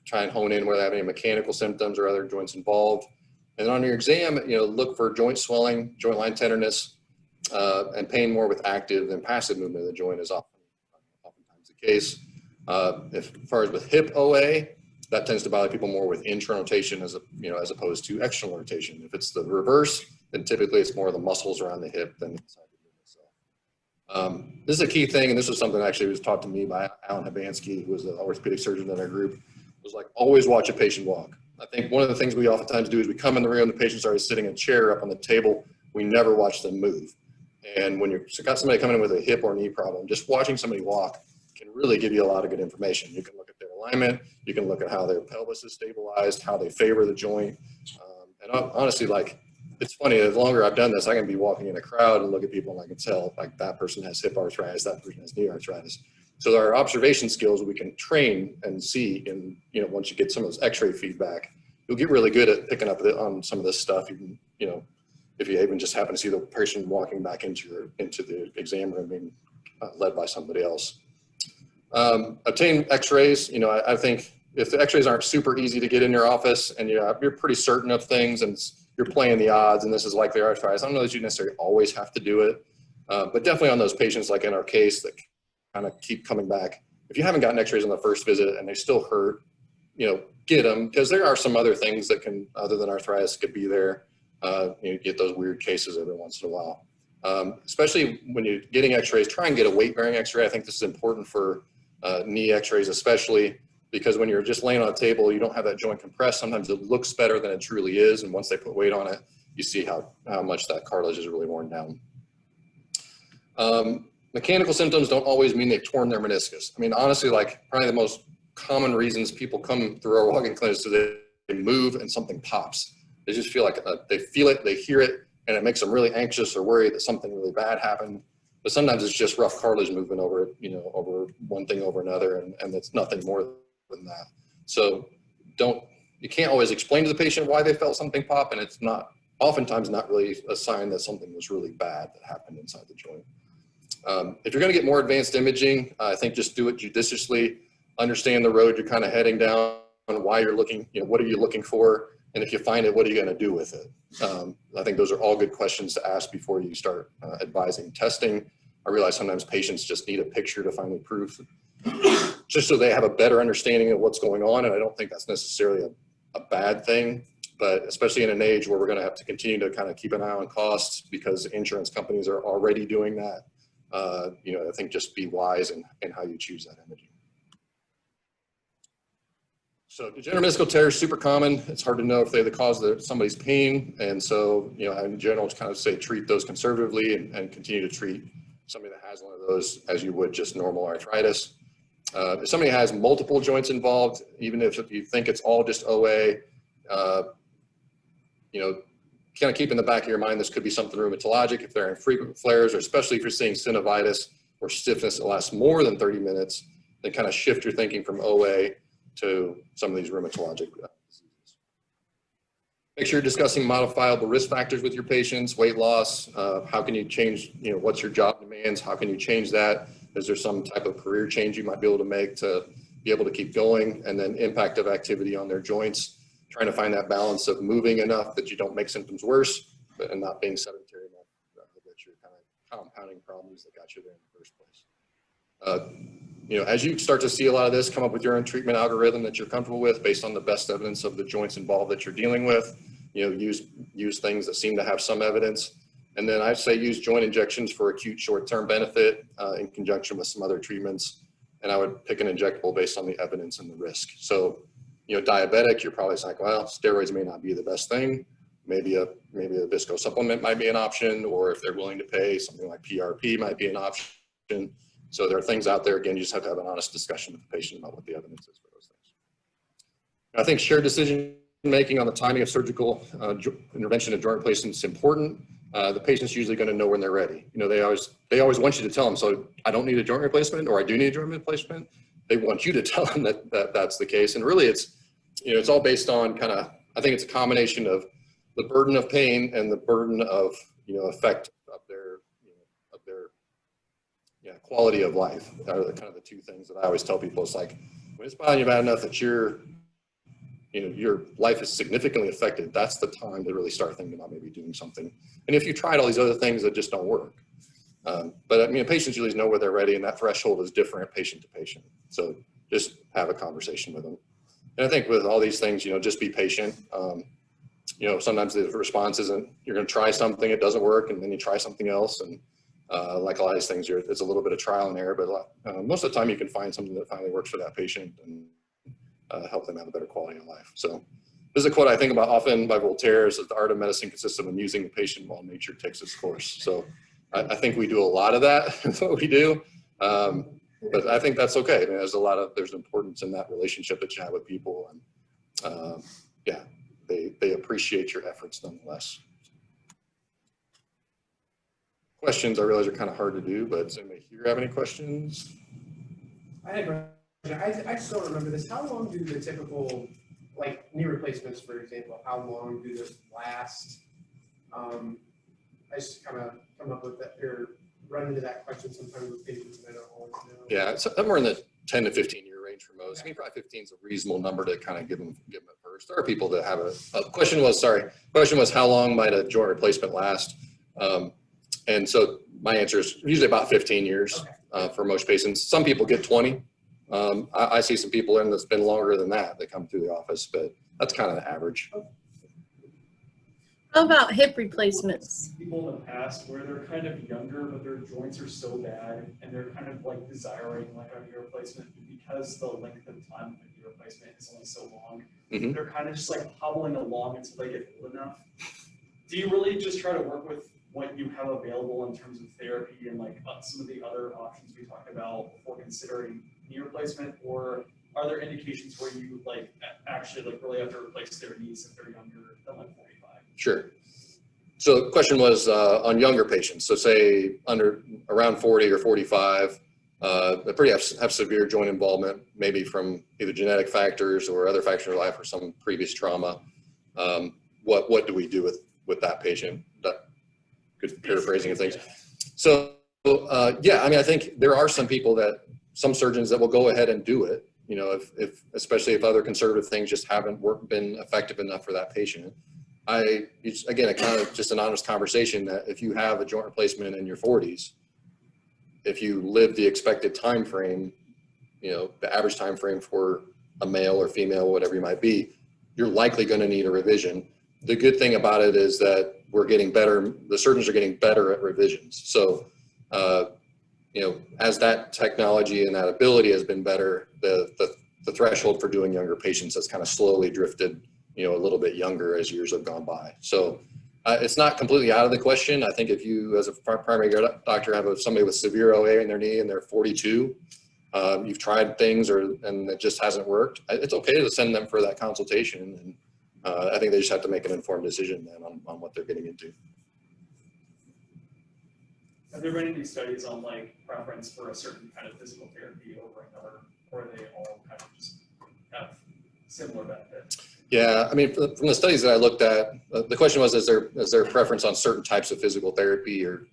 A: try and hone in whether they have any mechanical symptoms or other joints involved. And on your exam, look for joint swelling, joint line tenderness, and pain more with active than passive movement of the joint is oftentimes the case. As far as with hip OA, that tends to bother people more with internal rotation as opposed to external rotation. If it's the reverse, then typically it's more the muscles around the hip than inside the joint itself. This is a key thing, and this was something actually was taught to me by Alan Habansky, who was the orthopedic surgeon in our group. It was like, always watch a patient walk. I think one of the things we oftentimes do is we come in the room, the patient's already sitting in a chair up on the table, we never watch them move. And when you've got somebody coming in with a hip or knee problem, just watching somebody walk can really give you a lot of good information. You can look at their alignment, you can look at how their pelvis is stabilized, how they favor the joint. And honestly, it's funny, the longer I've done this, I can be walking in a crowd and look at people and I can tell, that person has hip arthritis, that person has knee arthritis. So our observation skills we can train and see, and once you get some of this x-ray feedback, you'll get really good at picking up on some of this stuff. You can, if you even just happen to see the person walking back into the exam room being led by somebody else. Obtain x-rays. I think if the x-rays aren't super easy to get in your office and you're pretty certain of things and you're playing the odds and this is likely arthritis, I don't know that you necessarily always have to do it, but definitely on those patients like in our case that kind of keep coming back. If you haven't gotten x-rays on the first visit and they still hurt, get them, because there are some other things that can, other than arthritis, could be there. You get those weird cases every once in a while. Especially when you're getting x-rays, try and get a weight-bearing x-ray. I think this is important for knee x-rays especially, because when you're just laying on a table, you don't have that joint compressed. Sometimes it looks better than it truly is, and once they put weight on it, you see how much that cartilage is really worn down. Mechanical symptoms don't always mean they've torn their meniscus. I mean, honestly, probably the most common reasons people come through our walk-in clinic is they move and something pops. They just feel like they feel it, they hear it, and it makes them really anxious or worried that something really bad happened. But sometimes it's just rough cartilage movement over, over one thing over another, and it's nothing more than that. So you can't always explain to the patient why they felt something pop, and it's oftentimes not really a sign that something was really bad that happened inside the joint. If you're going to get more advanced imaging, I think just do it judiciously, understand the road you're kind of heading down, and why you're looking, what are you looking for? And if you find it, what are you going to do with it? I think those are all good questions to ask before you start advising testing. I realize sometimes patients just need a picture to find the proof, just so they have a better understanding of what's going on. And I don't think that's necessarily a bad thing, but especially in an age where we're going to have to continue to kind of keep an eye on costs because insurance companies are already doing that. I think just be wise in how you choose that imaging. So degenerative meniscal tear is super common. It's hard to know if they're the cause of somebody's pain. And so, in general, it's kind of say treat those conservatively and continue to treat somebody that has one of those as you would just normal arthritis. If somebody has multiple joints involved, even if you think it's all just OA, kind of keep in the back of your mind, this could be something rheumatologic if they're infrequent flares, or especially if you're seeing synovitis or stiffness that lasts more than 30 minutes, then kind of shift your thinking from OA to some of these rheumatologic diseases. Make sure you're discussing modifiable risk factors with your patients, weight loss, how can you change, what's your job demands, how can you change that? Is there some type of career change you might be able to make to be able to keep going, and then impact of activity on their joints, trying to find that balance of moving enough that you don't make symptoms worse, but and not being sedentary enough that you're kind of compounding problems that got you there in the first place. You know, as you start to see a lot of this, come up with your own treatment algorithm that you're comfortable with based on the best evidence of the joints involved that you're dealing with. You know, use things that seem to have some evidence. And then I'd say use joint injections for acute short-term benefit in conjunction with some other treatments. And I would pick an injectable based on the evidence and the risk. So, you know, diabetic, you're probably like, well, steroids may not be the best thing. Maybe a visco supplement might be an option, or if they're willing to pay, something like PRP might be an option. So there are things out there. Again, you just have to have an honest discussion with the patient about what the evidence is for those things. I think shared decision making on the timing of surgical intervention and joint replacement is important. The patient's usually going to know when they're ready. You know, they always want you to tell them, so I don't need a joint replacement, or I do need a joint replacement. They want you to tell them that that's the case. And really it's, you know, it's all based on kind of, I think it's a combination of the burden of pain and the burden of, you know, effect of their, you know, of their, yeah, quality of life are the kind of the two things that I always tell people. It's like, when it's bothering you bad enough that you know, your life is significantly affected, that's the time to really start thinking about maybe doing something. And if you tried all these other things that just don't work. But I mean, patients usually know where they're ready, and that threshold is different patient to patient. So just have a conversation with them. And I think with all these things, you know, just be patient. You know, sometimes the response isn't, you're going to try something, it doesn't work, and then you try something else. And like a lot of these things, it's a little bit of trial and error, but most of the time you can find something that finally works for that patient and help them have a better quality of life. So this is a quote I think about often by Voltaire, is that the art of medicine consists of amusing the patient while nature takes its course. So I think we do a lot of that. That's what we do. But I think that's okay. I mean, there's importance in that relationship that you have with people. And yeah, they appreciate your efforts nonetheless. Questions, I realize are kind of hard to do, but does anybody here have any questions?
D: I had a question. I still remember this. How long do the typical, like knee replacements, for example, how long do those last? I just kind of come up with that, or run into that question sometimes with patients, and I don't always know.
A: Yeah, it's somewhere in the 10 to 15 year range for most. I mean, probably 15 is a reasonable number to kind of give them at first. There are people that have question was how long might a joint replacement last? And so my answer is usually about 15 years for most patients. Some people get 20. I see some people in that's been longer than that come through the office, but that's kind of the average.
B: How about hip replacements?
C: People in the past where they're kind of younger, but their joints are so bad, and they're kind of like desiring like a knee replacement, because the length of time of a knee replacement is only so long.
A: Mm-hmm.
C: They're kind of just like hobbling along until they get old enough. Do you really just try to work with what you have available in terms of therapy and like some of the other options we talked about before considering knee replacement, or are there indications where you like actually like really have to replace their knees if they're younger than like 45?
A: Sure. So the question was on younger patients. So say around 40 or 45, they pretty have severe joint involvement, maybe from either genetic factors or other factors of life or some previous trauma. What do we do with that patient? Good paraphrasing of things. So yeah, I mean, I think there are some surgeons that will go ahead and do it, you know, especially if other conservative things just haven't been effective enough for that patient. Again, kind of just an honest conversation that if you have a joint replacement in your 40s, if you live the expected time frame, you know, the average time frame for a male or female, whatever you might be, you're likely going to need a revision. The good thing about it is that we're getting better. The surgeons are getting better at revisions. So, you know, as that technology and that ability has been better, the threshold for doing younger patients has kind of slowly drifted, you know, a little bit younger as years have gone by. So it's not completely out of the question. I think if you, as a primary care doctor, have somebody with severe OA in their knee and they're 42, you've tried things and it just hasn't worked, it's okay to send them for that consultation. And I think they just have to make an informed decision then on what they're getting into.
C: Have there been any studies on like preference for a certain kind of physical therapy over another, or are they all kind of just have similar benefits?
A: Yeah, I mean, from the studies that I looked at, the question was, is there a preference on certain types of physical therapy or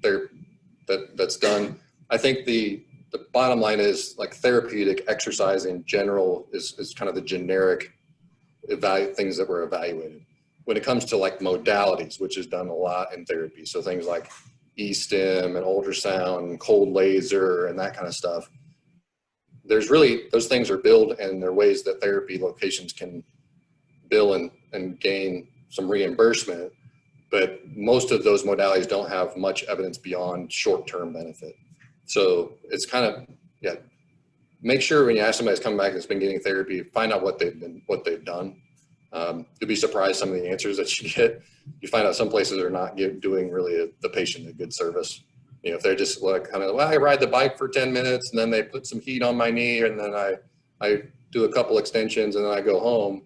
A: that's done? I think the the bottom line is like therapeutic exercise in general is kind of the generic things that were evaluated. When it comes to like modalities, which is done a lot in therapy, so things like e-stim and ultrasound and cold laser and that kind of stuff, there's really, those things are billed, and there are ways that therapy locations can bill and gain some reimbursement, but most of those modalities don't have much evidence beyond short-term benefit. So it's kind of, yeah, make sure when you ask somebody that's coming back that's been getting therapy, find out what they've done. You'll be surprised some of the answers that you get. You find out some places are not doing really the patient a good service. You know, if they're just like kind of, well, I ride the bike for 10 minutes and then they put some heat on my knee and then I do a couple extensions and then I go home,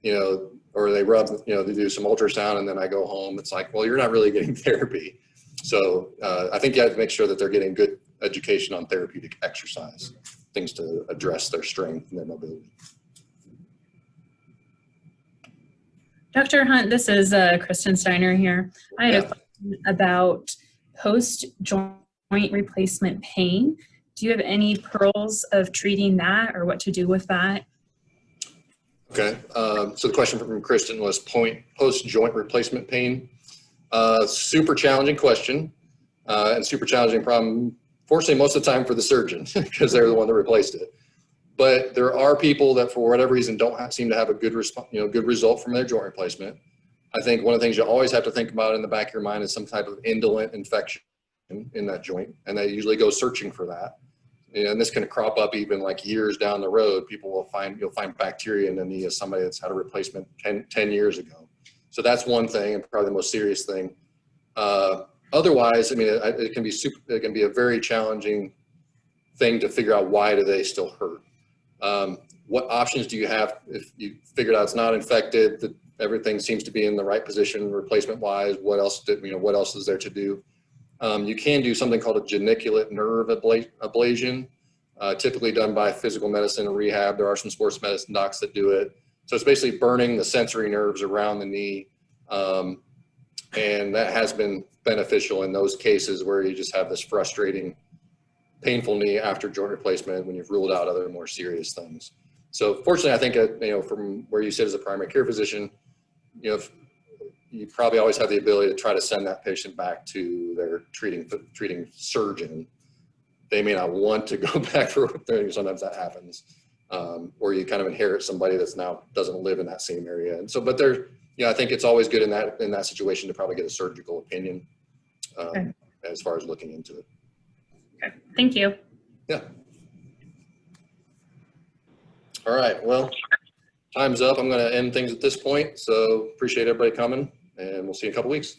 A: you know, or they rub, you know, they do some ultrasound and then I go home. It's like, well, you're not really getting therapy. So I think you have to make sure that they're getting good education on therapeutic exercise, things to address their strength and their mobility.
E: Dr. Hunt, this is Kristen Steiner here. I had a question about post-joint replacement pain. Do you have any pearls of treating that or what to do with that?
A: Okay, so the question from Kristen was post-joint replacement pain. Super challenging question and super challenging problem, fortunately, most of the time for the surgeon because they're the one that replaced it. But there are people that for whatever reason don't seem to have a good good result from their joint replacement. I think one of the things you always have to think about in the back of your mind is some type of indolent infection in that joint, and they usually go searching for that. And this can crop up even like years down the road. You'll find bacteria in the knee of somebody that's had a replacement 10 years ago. So that's one thing, and probably the most serious thing. Otherwise, I mean, it can be a very challenging thing to figure out why do they still hurt. What options do you have if you figured out it's not infected, that everything seems to be in the right position replacement wise? What else is there to do? You can do something called a geniculate nerve ablation, typically done by physical medicine and rehab. There are some sports medicine docs that do it. So it's basically burning the sensory nerves around the knee. And that has been beneficial in those cases where you just have this frustrating, painful knee after joint replacement when you've ruled out other more serious things. So fortunately, I think, from where you sit as a primary care physician, you probably always have the ability to try to send that patient back to their treating surgeon. They may not want to go back for therapy. Sometimes that happens. Or you kind of inherit somebody that's now doesn't live in that same area. And so, but I think it's always good in that situation to probably get a surgical opinion
E: Okay.
A: as far as looking into it.
E: Okay. Thank you.
A: Yeah. All right. Well, time's up. I'm going to end things at this point. So appreciate everybody coming, and we'll see you in a couple weeks.